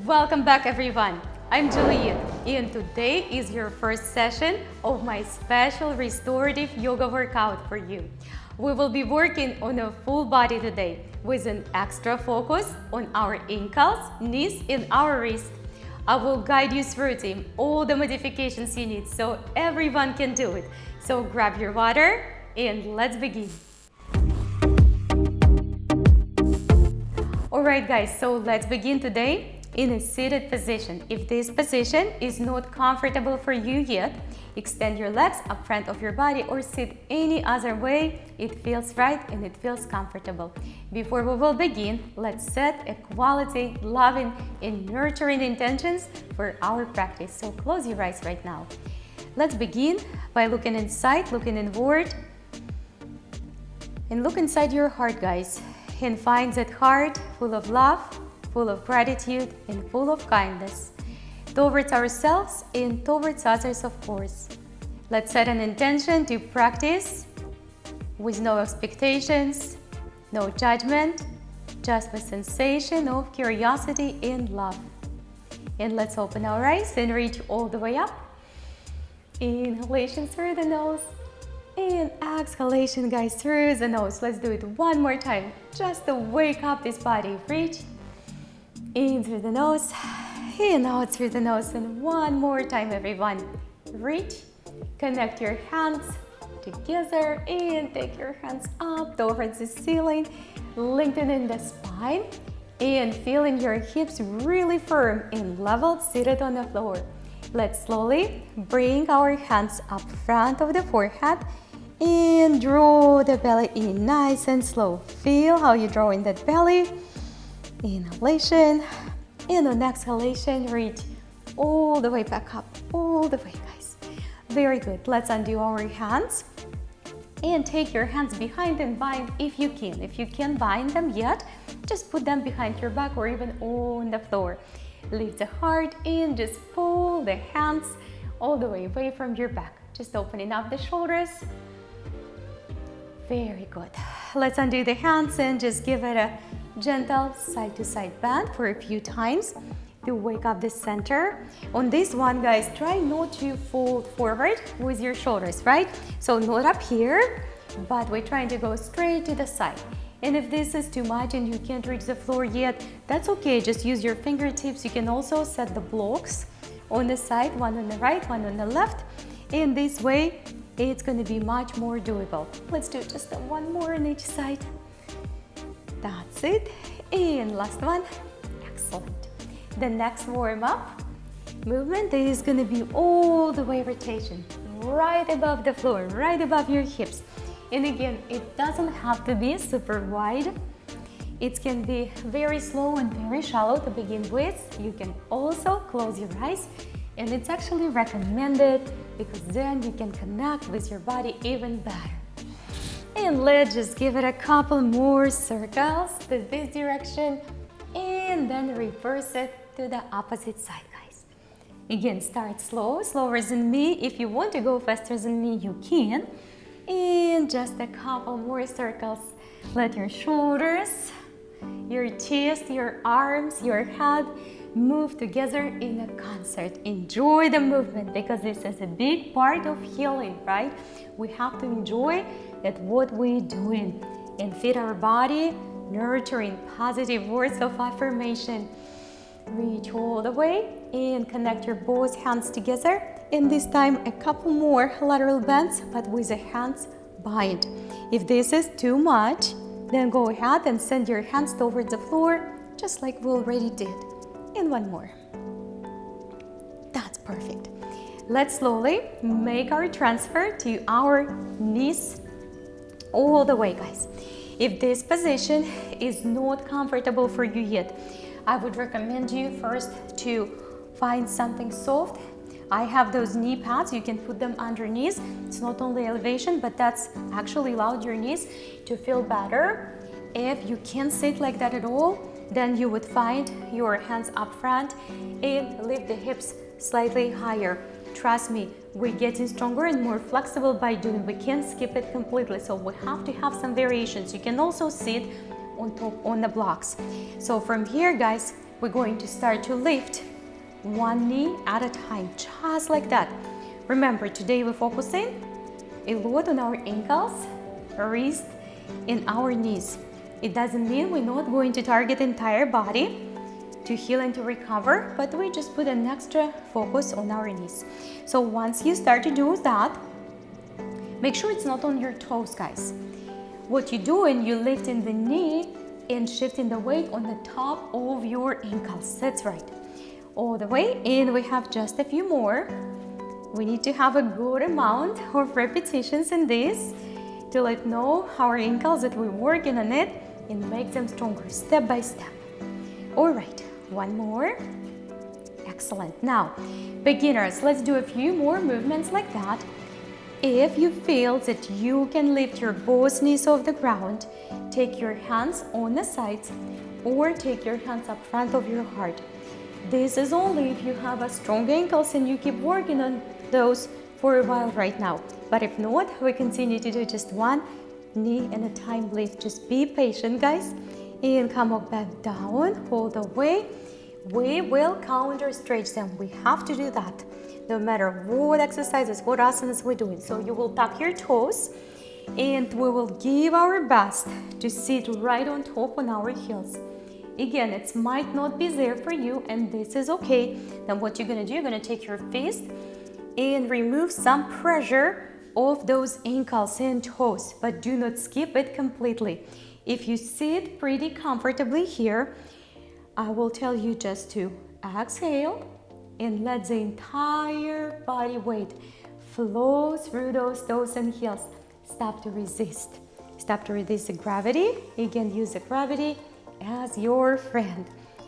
Welcome back everyone. I'm Juliette and today is your first session of my special restorative yoga workout for you. We will be working on a full body today with an extra focus on our ankles, knees and our wrists. I will guide you through all the modifications you need so everyone can do it. So grab your water and let's begin. Alright guys, so let's begin today in a seated position. If this position is not comfortable for you yet, extend your legs up front of your body or sit any other way it feels right and it feels comfortable. Before we will begin, let's set a quality, loving and nurturing intentions for our practice. So close your eyes right now. Let's begin by looking inside, looking inward. And look inside your heart, guys, and find that heart full of love, full of gratitude and full of kindness towards ourselves and towards others, of course. Let's set an intention to practice with no expectations, no judgment, just the sensation of curiosity and love. And let's open our eyes and reach all the way up. Inhalation through the nose and exhalation, guys, through the nose. Let's do it one more time just to wake up this body. Reach in through the nose and out through the nose, and one more time everyone. Reach, connect your hands together and take your hands up towards the ceiling, lengthening the spine and feeling your hips really firm and level, seated on the floor. Let's slowly bring our hands up front of the forehead and draw the belly in nice and slow. Feel how you draw in that belly. Inhalation, and on exhalation, reach all the way back up, all the way, guys. Very good. Let's undo our hands and take your hands behind and bind if you can. If you can't bind them yet, just put them behind your back or even on the floor. Lift the heart and just pull the hands all the way away from your back. Just opening up the shoulders. Very good. Let's undo the hands and just give it a gentle side-to-side bend for a few times to wake up the center. On this one, guys, try not to fold forward with your shoulders, right? So not up here, but we're trying to go straight to the side. And if this is too much and you can't reach the floor yet, that's okay. Just use your fingertips. You can also set the blocks on the side, one on the right, one on the left. And this way, it's going to be much more doable. Let's do just one more on each side. That's it. And last one. Excellent. The next warm-up movement is going to be all the way rotation, right above the floor, right above your hips. And again, it doesn't have to be super wide. It can be very slow and very shallow to begin with. You can also close your eyes, and it's actually recommended because then you can connect with your body even better. And let's just give it a couple more circles to this direction and then reverse it to the opposite side, guys. Again, start slow, slower than me. If you want to go faster than me, you can. And just a couple more circles. Let your shoulders, your chest, your arms, your head move together in a concert. Enjoy the movement because this is a big part of healing, right? We have to enjoy at what we're doing and feed our body, nurturing positive words of affirmation. Reach all the way and connect your both hands together. And this time a couple more lateral bends, but with the hands bind. If this is too much, then go ahead and send your hands towards the floor, just like we already did. And one more. That's perfect. Let's slowly make our transfer to our knees all the way, guys. If this position is not comfortable for you yet, I would recommend you first to find something soft. I have those knee pads. You can put them underneath. It's not only elevation, but that's actually allowed your knees to feel better. If you can't sit like that at all, then you would find your hands up front and lift the hips slightly higher. Trust me, we're getting stronger and more flexible by doing. We can't skip it completely, so we have to have some variations. You can also sit on top on the blocks. So from here, guys, we're going to start to lift one knee at a time, just like that. Remember, today we're focusing a lot on our ankles, wrists, and our knees. It doesn't mean we're not going to target the entire body to heal and to recover, but we just put an extra focus on our knees. So once you start to do that, make sure it's not on your toes, guys. What you're doing, you're lifting the knee and shifting the weight on the top of your ankles. That's right. All the way in. We have just a few more. We need to have a good amount of repetitions in this to let know our ankles that we're working on it and make them stronger step by step. All right, one more. Excellent. Now, beginners, let's do a few more movements like that. If you feel that you can lift your both knees off the ground, take your hands on the sides or take your hands up front of your heart. This is only if you have a strong ankles and you keep working on those for a while right now. But if not, we continue to do just one knee at a time lift. Just be patient, guys, and come up back down all the way. We will counter stretch them. We have to do that no matter what exercises, what asanas we're doing. So you will tuck your toes and we will give our best to sit right on top on our heels. Again, it might not be there for you and this is okay. Then what you're gonna do, you're gonna take your fist and remove some pressure of those ankles and toes, but do not skip it completely. If you sit pretty comfortably here, I will tell you just to exhale and let the entire body weight flow through those toes and heels. Stop to resist. Stop to resist the gravity. Again, use the gravity as your friend.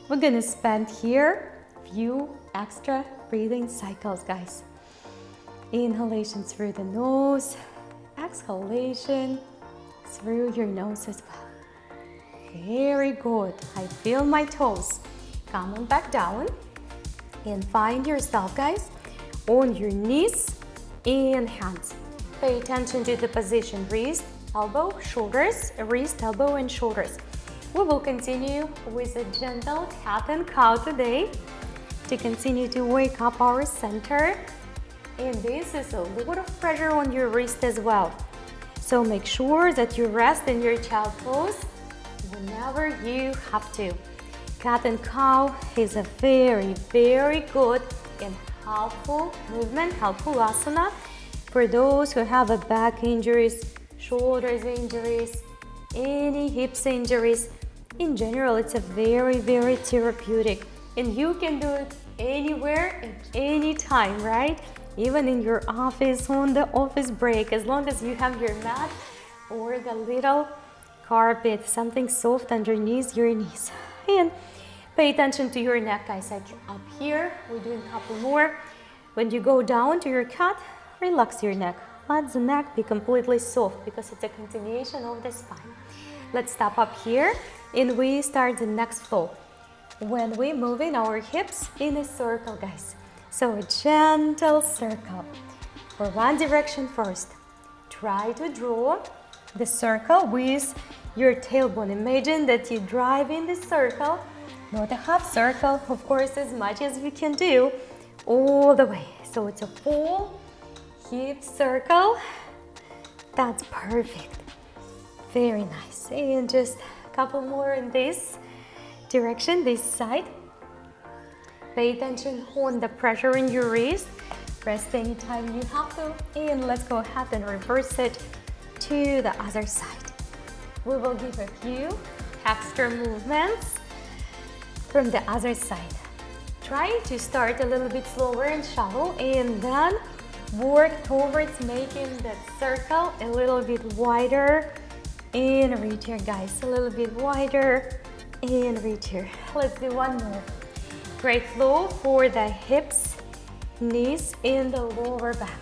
We're gonna spend here a few extra breathing cycles, guys. Inhalation through the nose, exhalation through your nose as well. Very good. I feel my toes. Come on back down and find yourself, guys, on your knees and hands. Pay attention to the position, wrist, elbow, shoulders, wrist, elbow, and shoulders. We will continue with a gentle cat and cow today to continue to wake up our center. And this is a lot of pressure on your wrist as well. So make sure that you rest in your child pose whenever you have to. Cat and cow is a very, very good and helpful movement, helpful asana for those who have a back injuries, shoulders injuries, any hips injuries. In general, it's a very, very therapeutic and you can do it anywhere at any time, right? Even in your office, on the office break, as long as you have your mat or the little carpet, something soft underneath your knees. And pay attention to your neck, guys. Like up here, we're doing a couple more. When you go down to your cat, relax your neck. Let the neck be completely soft because it's a continuation of the spine. Let's stop up here and we start the next flow. When we move in our hips in a circle, guys. So a gentle circle for one direction first. Try to draw the circle with your tailbone. Imagine that you drive in the circle, not a half circle, of course, as much as we can do, all the way. So it's a full hip circle. That's perfect. Very nice. And just a couple more in this direction, this side. Pay attention on the pressure in your wrist. Rest anytime you have to. And let's go ahead and reverse it to the other side. We will give a few extra movements from the other side. Try to start a little bit slower and shallow and then work towards making that circle a little bit wider and reach here, guys. A little bit wider and reach here. Let's do one more. Great flow for the hips, knees, and the lower back.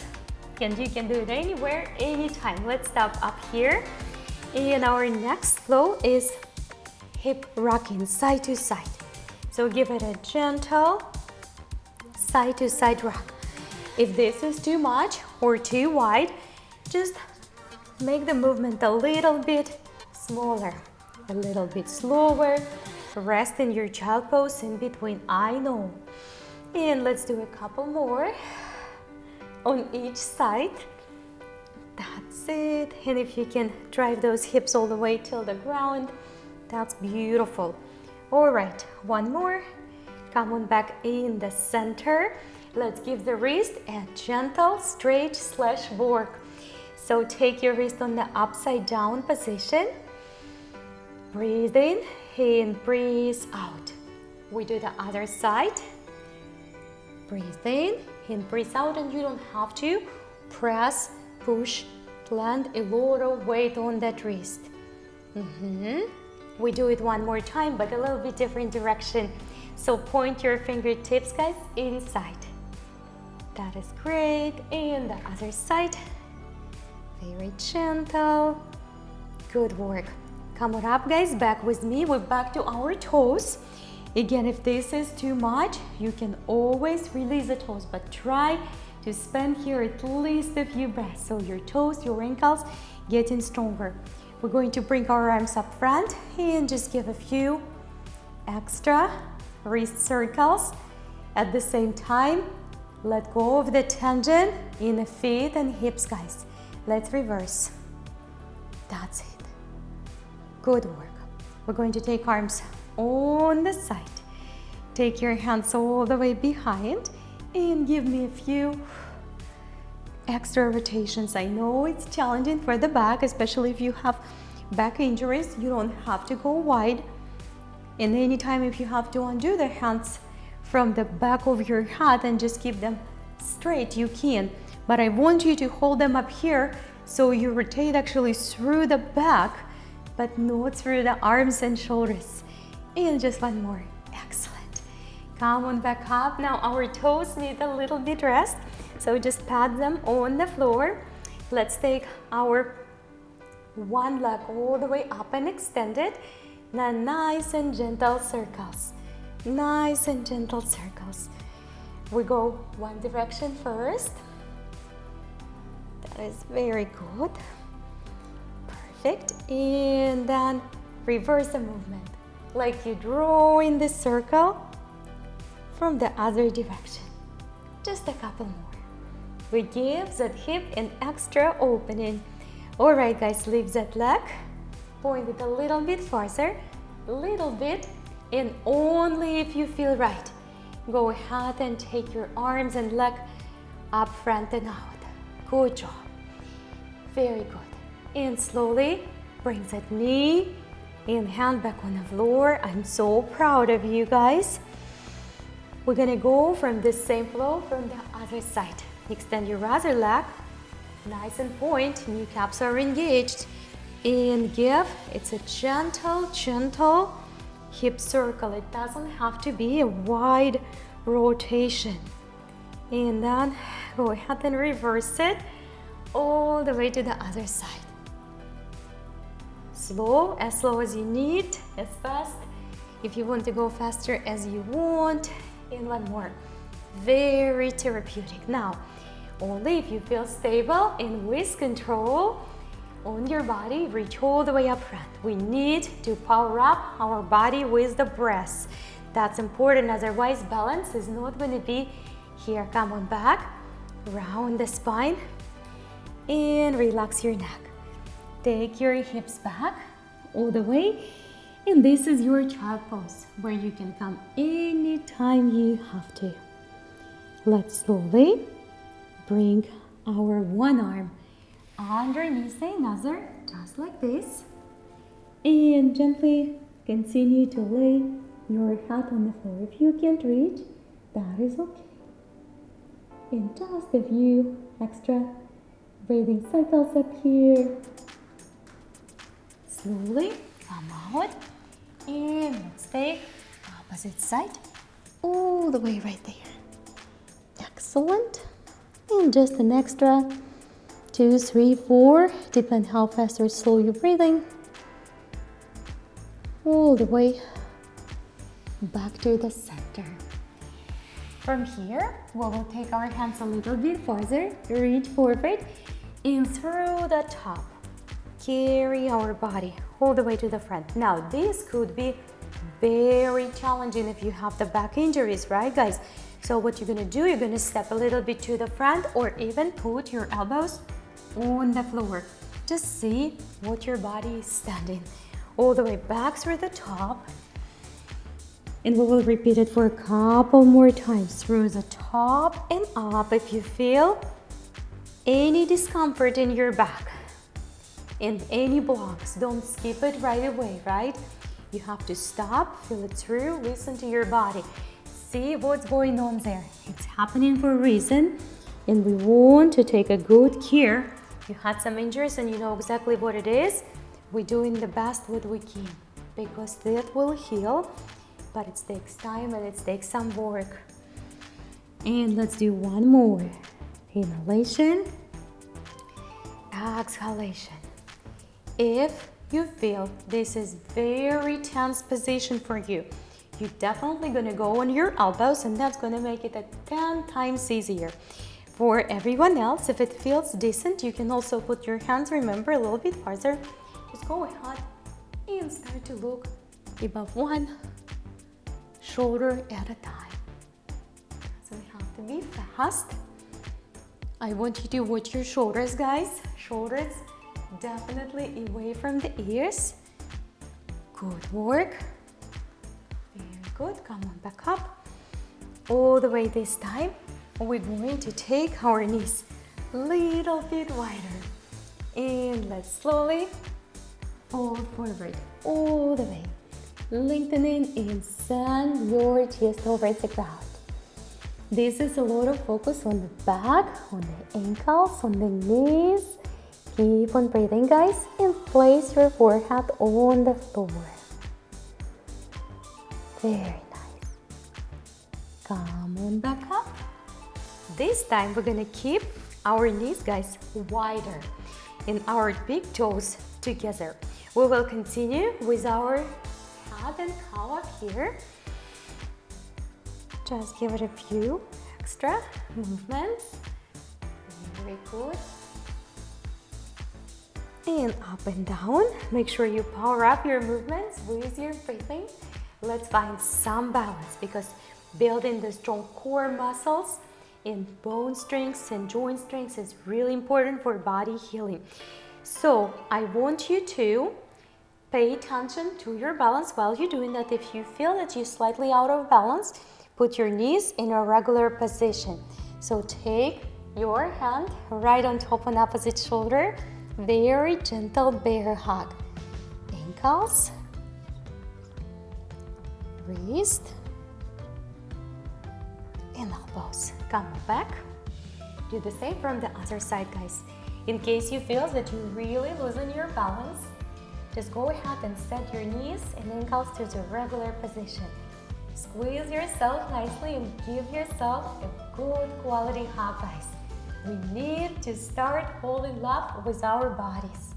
And you can do it anywhere, anytime. Let's stop up here. And our next flow is hip rocking, side to side. So give it a gentle side to side rock. If this is too much or too wide, just make the movement a little bit smaller, a little bit slower, rest in your child pose in between, I know. And let's do a couple more on each side. That's it. And if you can drive those hips all the way till the ground, that's beautiful. All right, one more. Come on back in the center. Let's give the wrist a gentle stretch/work. So take your wrist on the upside down position. Breathe in and breathe out. We do the other side. Breathe in and breathe out, and you don't have to press, push, plant a lot of weight on that wrist. We do it one more time, but a little bit different direction. So point your fingertips, guys, inside. That is great. And the other side. Very gentle. Good work. Come on up, guys, back with me. We're back to our toes. Again, if this is too much, you can always release the toes, but try to spend here at least a few breaths. So your toes, your ankles getting stronger. We're going to bring our arms up front and just give a few extra wrist circles. At the same time, let go of the tension in the feet and hips, guys. Let's reverse. That's it. Good work. We're going to take arms on the side. Take your hands all the way behind and give me a few extra rotations. I know it's challenging for the back, especially if you have back injuries. You don't have to go wide. And anytime if you have to undo the hands from the back of your head and just keep them straight, you can. But I want you to hold them up here so you rotate actually through the back, but not through the arms and shoulders. And just one more. Excellent. Come on back up. Now our toes need a little bit rest, so just pat them on the floor. Let's take our one leg all the way up and extend it. Now nice and gentle circles. Nice and gentle circles. We go one direction first. That is very good. Perfect. And then reverse the movement. Like you draw in the circle from the other direction. Just a couple more. We give that hip an extra opening. All right, guys, lift that leg. Point it a little bit farther, little bit, and only if you feel right. Go ahead and take your arms and leg up, front, and out. Good job. Very good. And slowly bring that knee and hand back on the floor. I'm so proud of you guys. We're gonna go from the same flow from the other side. Extend your other leg, nice and point, kneecaps are engaged. And give, it's a gentle hip circle. It doesn't have to be a wide rotation. And then go ahead and reverse it all the way to the other side. Slow as you need, as fast if you want to go faster as you want. And one more. Very therapeutic. Now, only if you feel stable and with control on your body, reach all the way up front. We need to power up our body with the breath. That's important, otherwise balance is not going to be here. Come on back, round the spine, and relax your neck. Take your hips back all the way, and this is your child pose, where you can come anytime you have to. Let's slowly bring our one arm underneath the other, just like this, and gently continue to lay your head on the floor. If you can't reach, that is okay. And just a few extra breathing cycles up here. Slowly come out, and let's take opposite side all the way right there. Excellent. And just an extra 2, 3, 4, depend how fast or slow you're breathing. All the way back to the center. From here, we will take our hands a little bit farther, reach forward and through the top. Carry our body all the way to the front. Now, this could be very challenging if you have the back injuries, right guys? So what you're gonna do, you're gonna step a little bit to the front or even put your elbows on the floor. Just see what your body is standing all the way back through the top. And we will repeat it for a couple more times through the top and up. If you feel any discomfort in your back and any blocks, don't skip it right away, right? You have to stop, feel it through, listen to your body. See what's going on there. It's happening for a reason, and we want to take a good care. You had some injuries and you know exactly what it is. We're doing the best what we can because that will heal, but it takes time and it takes some work. And let's do one more. Inhalation, exhalation. If you feel this is very tense position for you, you're definitely gonna go on your elbows, and that's gonna make it 10 times easier. For everyone else, if it feels decent, you can also put your hands, remember, a little bit farther. Just go ahead and start to look above one shoulder at a time. So we have to be fast. I want you to watch your shoulders, guys. Shoulders definitely away from the ears. Good work. Very good. Come on, back up. All the way this time. We're going to take our knees a little bit wider. And let's slowly fold forward all the way. Lengthening and send your chest over the ground. This is a lot of focus on the back, on the ankles, on the knees. Keep on breathing, guys, and place your forehead on the floor. Very nice. Come on back up. This time we're gonna keep our knees, guys, wider and our big toes together. We will continue with our head and cow up here. Just give it a few extra movements. Very good. And up and down. Make sure you power up your movements with your breathing. Let's find some balance because building the strong core muscles and bone strength and joint strength is really important for body healing. So I want you to pay attention to your balance while you're doing that. If you feel that you're slightly out of balance, put your knees in a regular position. So take your hand right on top on opposite shoulder. Very gentle bear hug. Ankles, wrist, and elbows. Come back. Do the same from the other side, guys. In case you feel that you're really losing your balance, just go ahead and set your knees and ankles to the regular position. Squeeze yourself nicely and give yourself a good quality hug, guys. We need to start falling in love with our bodies.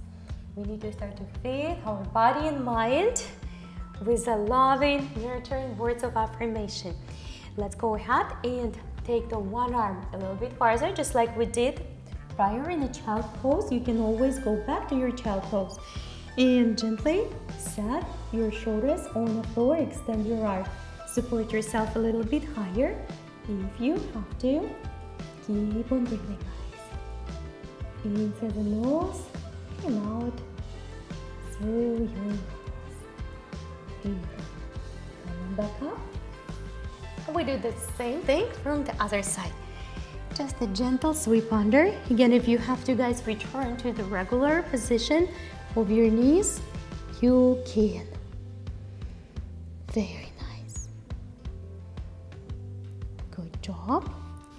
We need to start to feed our body and mind with a loving, nurturing words of affirmation. Let's go ahead and take the one arm a little bit farther, just like we did prior in the child pose. You can always go back to your child pose. And gently set your shoulders on the floor, extend your arm. Support yourself a little bit higher if you have to. Keep on breathing, guys. In through the nose and out through your nose. In. Come on back up. We do the same thing from the other side. Just a gentle sweep under. Again, if you have to, guys, return to the regular position of your knees, you can. Very nice. Good job.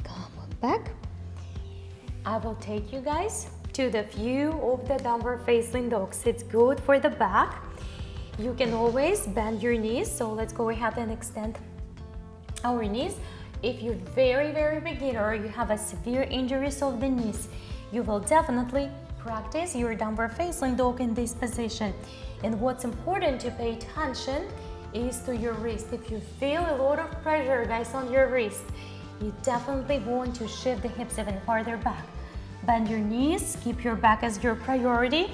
Come on back. I will take you guys to the view of the downward facing dogs. It's good for the back. You can always bend your knees, so let's go ahead and extend our knees. If you're very beginner or you have a severe injuries of the knees, you will definitely practice your downward facing dog in this position. And what's important to pay attention is to your wrist. If you feel a lot of pressure, guys, on your wrist, you definitely want to shift the hips even farther back. Bend your knees, keep your back as your priority.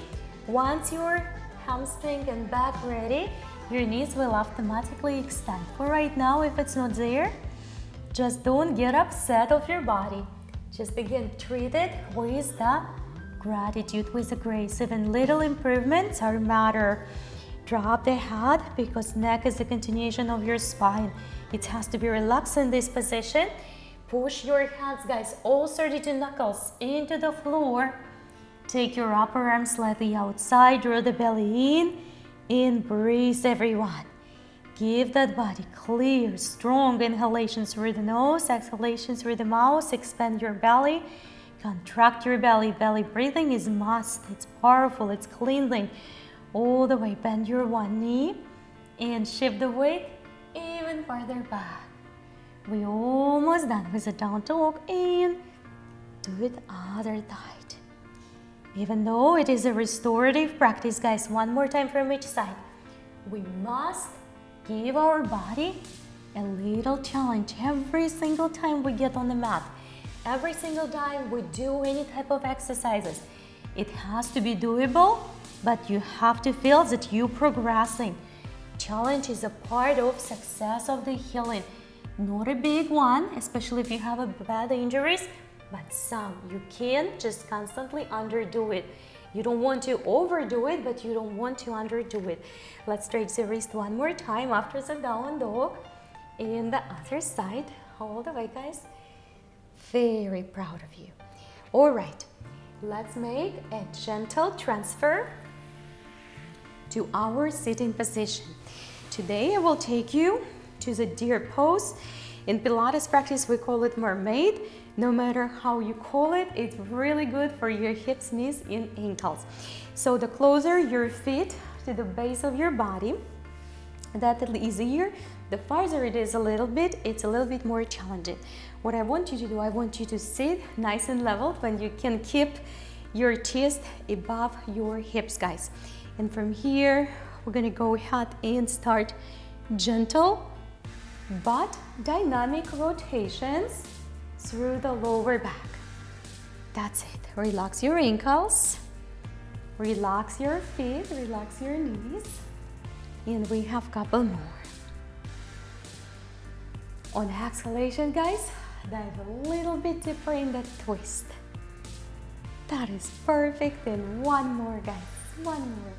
Once your hamstring and back ready, your knees will automatically extend. For right now, if it's not there, just don't get upset of your body. Just again, treat it with the gratitude, with the grace. Even little improvements are matter. Drop the head because neck is the continuation of your spine. It has to be relaxed in this position. Push your hands, guys, all 32 knuckles into the floor. Take your upper arm slightly outside, draw the belly in, breathe everyone. Give that body clear, strong inhalations through the nose, exhalations through the mouth. Expand your belly, contract your belly. Belly breathing is must, it's powerful, it's cleansing. All the way, bend your one knee and shift the weight even farther back. We almost done with the down dog and do it other side. Even though it is a restorative practice, guys, one more time from each side. We must give our body a little challenge every single time we get on the mat. Every single time we do any type of exercises. It has to be doable, but you have to feel that you're progressing. Challenge is a part of success of the healing. Not a big one, especially if you have a bad injuries, but some. You can't just constantly underdo it. You don't want to overdo it, but you don't want to underdo it. Let's stretch the wrist one more time after the down dog. And the other side, all the way, guys. Very proud of you. All right, let's make a gentle transfer to our sitting position. Today I will take you to the deer pose. In Pilates practice, we call it mermaid. No matter how you call it, it's really good for your hips, knees, and ankles. So the closer your feet to the base of your body, that is easier. The farther it is a little bit, it's a little bit more challenging. What I want you to do, I want you to sit nice and level when you can keep your chest above your hips, guys. And from here, we're gonna go ahead and start gentle but dynamic rotations through the lower back. That's it. Relax your ankles, relax your feet, relax your knees, and we have a couple more. On exhalation, guys, dive a little bit deeper in that twist. That is perfect. And one more, guys, one more.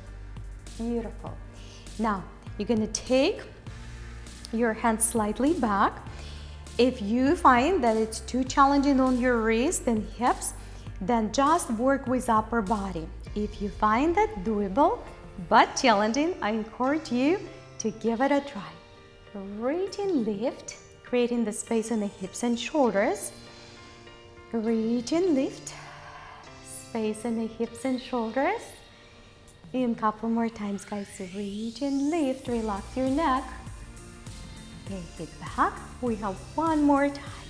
Beautiful. Now, you're gonna take your hands slightly back. If you find that it's too challenging on your wrist and hips, then just work with upper body. If you find that doable but challenging, I encourage you to give it a try. Reach and lift, creating the space in the hips and shoulders. Reach and lift, space in the hips and shoulders. And a couple more times, guys. Reach and lift, relax your neck. Take it back. We have one more time.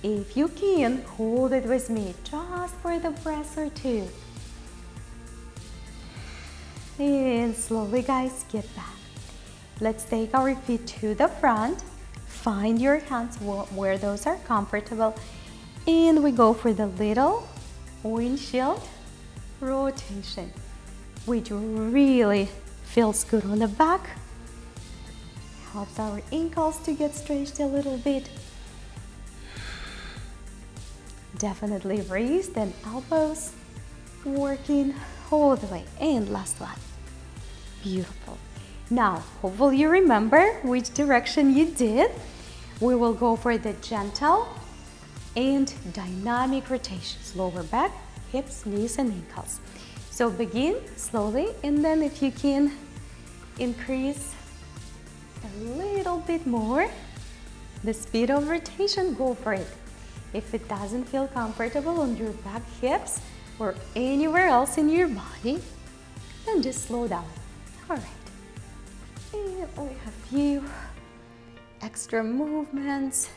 If you can, hold it with me just for the breath or two. And slowly, guys, get back. Let's take our feet to the front. Find your hands where those are comfortable. And we go for the little windshield rotation, which really feels good on the back. Helps our ankles to get stretched a little bit. Definitely wrist and elbows working all the way. And last one. Beautiful. Now, hopefully you remember which direction you did. We will go for the gentle and dynamic rotations. Lower back, hips, knees, and ankles. So begin slowly, and then if you can increase a little bit more the speed of rotation, go for it. If it doesn't feel comfortable on your back, hips, or anywhere else in your body, then just slow down. All right. And we have a few extra movements.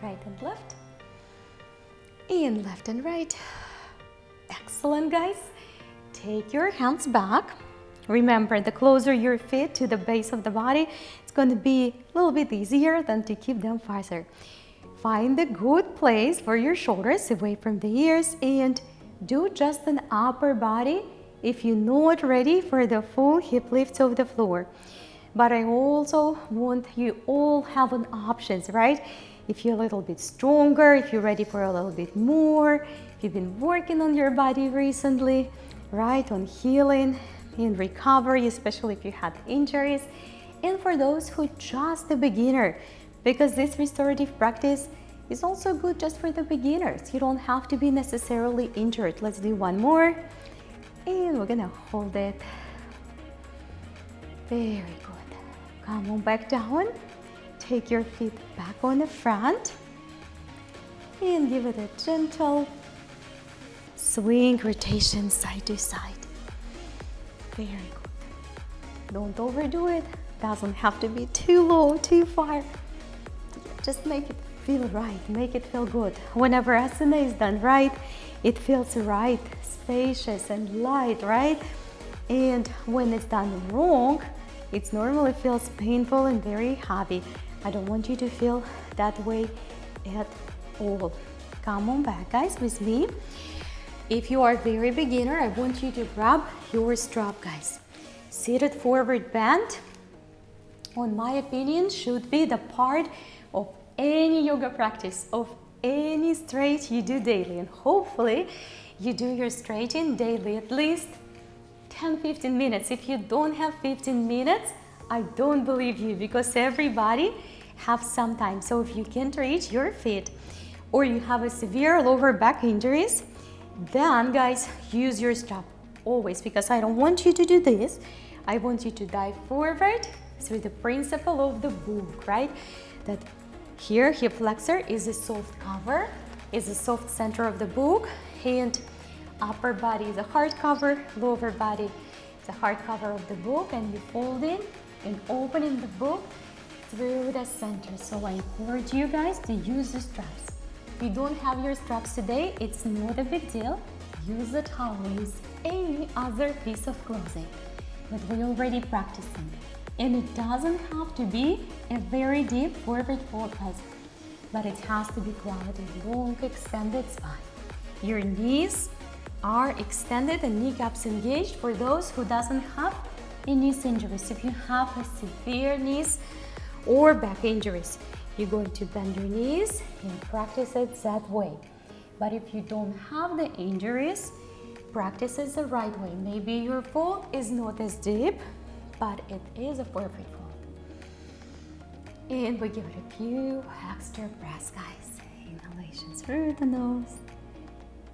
Right and left. And left and right. Excellent, guys. Take your hands back. Remember, the closer your feet to the base of the body, it's going to be a little bit easier than to keep them farther. Find a good place for your shoulders away from the ears and do just an upper body if you're not ready for the full hip lifts of the floor. But I also want you all have an options, right? If you're a little bit stronger, if you're ready for a little bit more, if you've been working on your body recently, right, on healing and recovery, especially if you had injuries, and for those who just a beginner, because this restorative practice is also good just for the beginners. You don't have to be necessarily injured. Let's do one more, and we're gonna hold it. Very good. Come on back down. Take your feet back on the front and give it a gentle swing rotation side to side. Very good. Don't overdo it. Doesn't have to be too low, too far. Just make it feel right, make it feel good. Whenever asana is done right, it feels right, spacious and light, right? And when it's done wrong, it normally feels painful and very heavy. I don't want you to feel that way at all. Come on back, guys, with me. If you are very beginner, I want you to grab your strap, guys. Seated forward bend, in my opinion, should be the part of any yoga practice, of any stretch you do daily. And hopefully you do your stretching daily at least 10-15 minutes. If you don't have 15 minutes, I don't believe you, because everybody have some time. So if you can't reach your feet or you have a severe lower back injuries, then guys, use your strap always, because I don't want you to do this. I want you to dive forward through the principle of the book, right? That here, hip flexor is a soft cover, is a soft center of the book, and upper body is a hard cover, lower body is a hard cover of the book, and you fold in and opening the book through the center. So I encourage you guys to use the straps. If you don't have your straps today, it's not a big deal. Use a towel, use any other piece of clothing, but we're already practicing. And it doesn't have to be a very deep forward fold, guys, but it has to be quality, long, extended spine. Your knees are extended and kneecaps engaged for those who doesn't have any knee injuries. If you have a severe knees or back injuries, you're going to bend your knees and practice it that way. But if you don't have the injuries, practice it the right way. Maybe your fold is not as deep, but it is a perfect fold. And we give it a few extra breaths, guys. Inhalation through the nose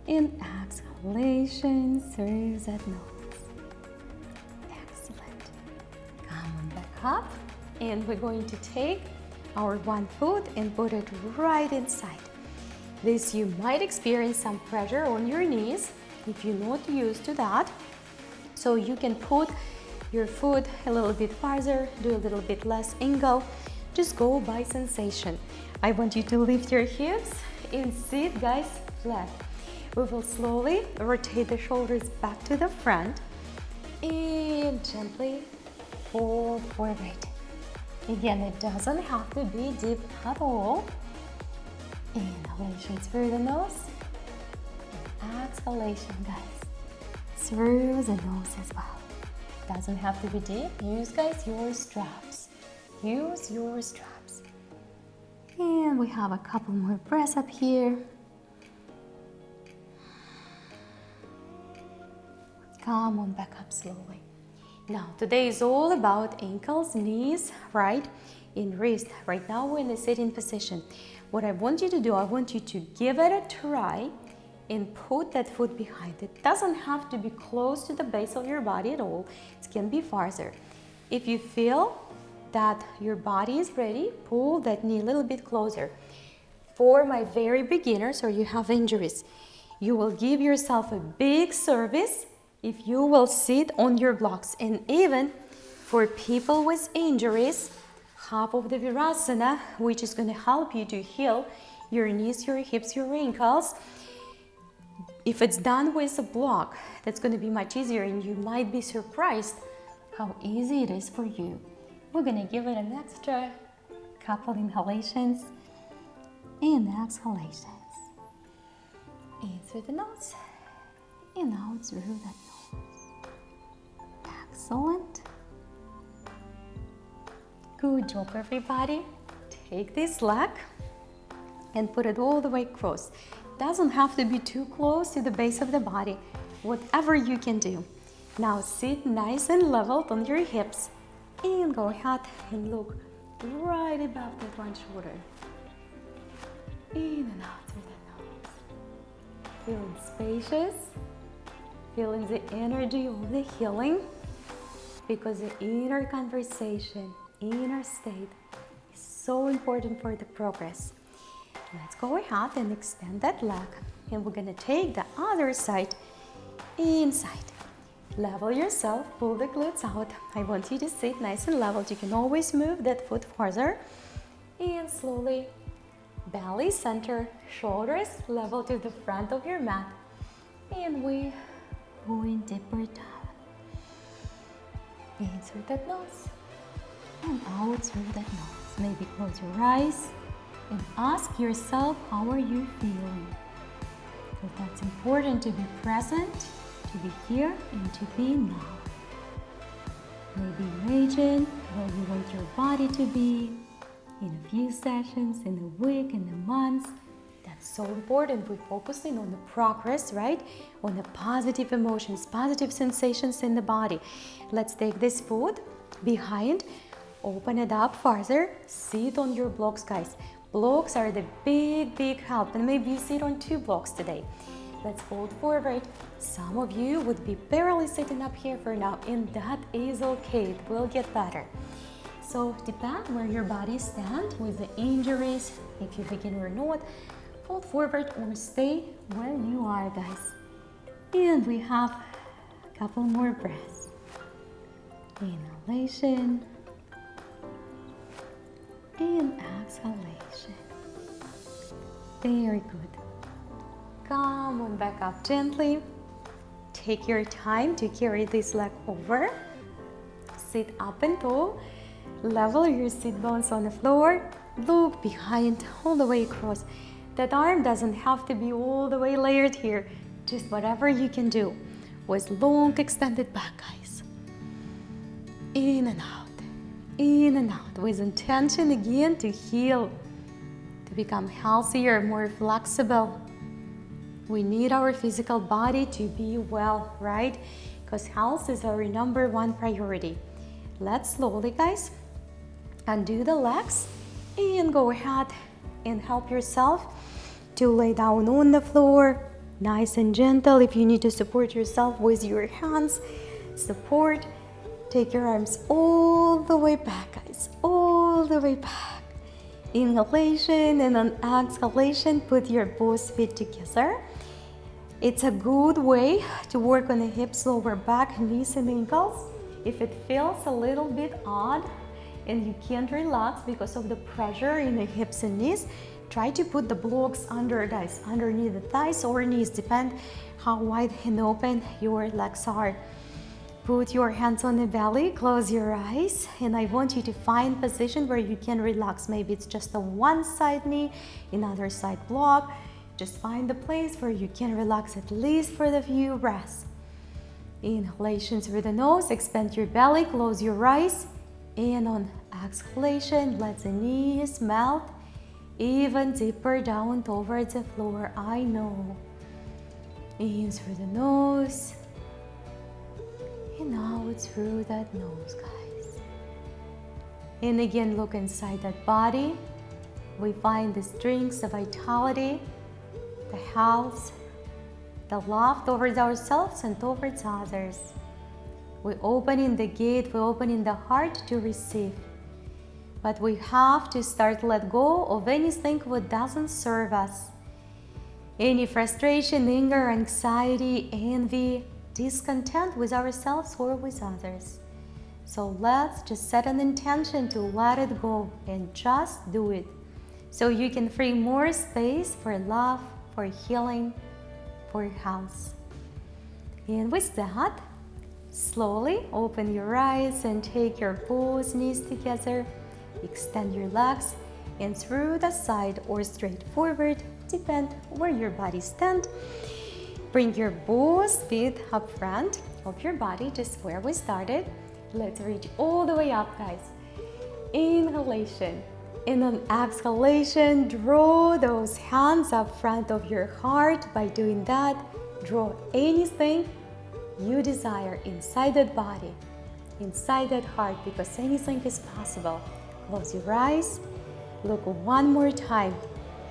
and exhalation through that nose. Excellent. Come on back up, and we're going to take our one foot and put it right inside. This, you might experience some pressure on your knees if you're not used to that. So you can put your foot a little bit farther, do a little bit less angle. Just go by sensation. I want you to lift your hips and sit, guys, flat. We will slowly rotate the shoulders back to the front and gently fold forward. Again, it doesn't have to be deep at all. Inhalation through the nose and exhalation, guys, through the nose as well. Doesn't have to be deep. Use, guys, your straps. Use your straps. And we have a couple more breaths up here. Come on back up slowly. Now, today is all about ankles, knees, right, and wrist. Right now, we're in the sitting position. What I want you to do, I want you to give it a try and put that foot behind. It doesn't have to be close to the base of your body at all. It can be farther. If you feel that your body is ready, pull that knee a little bit closer. For my very beginners, or you have injuries, you will give yourself a big service if you will sit on your blocks. And even for people with injuries, half of the Virasana, which is going to help you to heal your knees, your hips, your ankles. If it's done with a block, that's going to be much easier, and you might be surprised how easy it is for you. We're going to give it an extra couple inhalations and exhalations. In through the nose and out through that nose. Excellent. Good job, everybody. Take this leg and put it all the way across. Doesn't have to be too close to the base of the body, whatever you can do. Now sit nice and leveled on your hips and go ahead and look right above that one shoulder. In and out through the nose. Feeling spacious, feeling the energy of the healing, because the inner conversation, inner state is so important for the progress. Let's go ahead and extend that leg, and we're gonna take the other side inside. Level yourself, pull the glutes out. I want you to sit nice and leveled. You can always move that foot farther, and slowly belly center, shoulders level to the front of your mat, and we going deeper down. In through that nose and out through that nose. Maybe close your eyes and ask yourself, how are you feeling? So that's important, to be present, to be here, and to be now. Maybe imagine where you want your body to be in a few sessions, in a week, in a month. That's so important. We're focusing on the progress, right? On the positive emotions, positive sensations in the body. Let's take this foot behind, open it up farther, sit on your blocks, guys. Blocks are the big help, and maybe you sit on 2 blocks today. Let's fold forward. Some of you would be barely sitting up here for now, and that is okay. It will get better. So depend where your body stands with the injuries, if you begin or not. Fold forward or stay where you are, guys. And we have a couple more breaths. Inhalation and exhalation. Very good. Come on back up gently. Take your time to carry this leg over. Sit up and tall. Level your sit bones on the floor. Look behind all the way across. That arm doesn't have to be all the way layered here. Just whatever you can do with long extended back, guys. In and out. In and out, with intention again to heal, to become healthier, more flexible. We need our physical body to be well, right? Because health is our #1 priority. Let's slowly, guys, undo the legs and go ahead and help yourself to lay down on the floor, nice and gentle. If you need to support yourself with your hands, support. Take your arms all the way back, guys, all the way back. Inhalation, and on exhalation, put your both feet together. It's a good way to work on the hips, lower back, knees, and ankles. If it feels a little bit odd and you can't relax because of the pressure in the hips and knees, try to put the blocks under, guys, underneath the thighs or knees, depend how wide and open your legs are. Put your hands on the belly, close your eyes, and I want you to find position where you can relax. Maybe it's just a one side knee, another side block. Just find the place where you can relax at least for the few breaths. Inhalation through the nose, expand your belly, close your eyes, and on exhalation, let the knees melt even deeper down towards the floor. I know. In through the nose. And out through that nose, guys. And again, look inside that body. We find the strength, the vitality, the health, the love towards ourselves and towards others. We open in the gate, we open in the heart to receive. But we have to start let go of anything that doesn't serve us. Any frustration, anger, anxiety, envy, discontent with ourselves or with others. So let's just set an intention to let it go and just do it. So you can free more space for love, for healing, for health. And with that, slowly open your eyes and take your both knees together. Extend your legs and through the side or straight forward, depend where your body stands. Bring your both feet up front of your body, just where we started. Let's reach all the way up, guys. Inhalation. And on exhalation, draw those hands up front of your heart. By doing that, draw anything you desire inside that body, inside that heart, because anything is possible. Close your eyes. Look one more time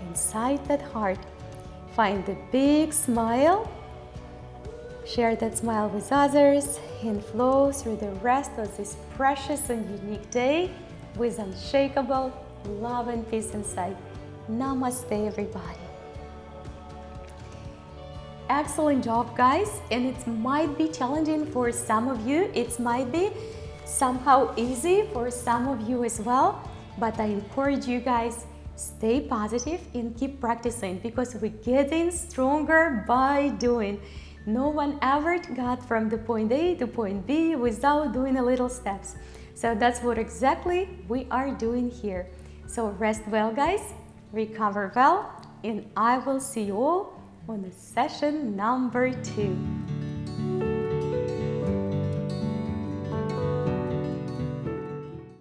inside that heart. Find the big smile. Share that smile with others and flow through the rest of this precious and unique day with unshakable love and peace inside. Namaste, everybody. Excellent job, guys. And it might be challenging for some of you. It might be somehow easy for some of you as well. But I encourage you guys, stay positive and keep practicing, because we're getting stronger by doing. No one ever got from the point A to point B without doing a little steps. So that's what exactly we are doing here. So rest well, guys, recover well, and I will see you all on the session number 2.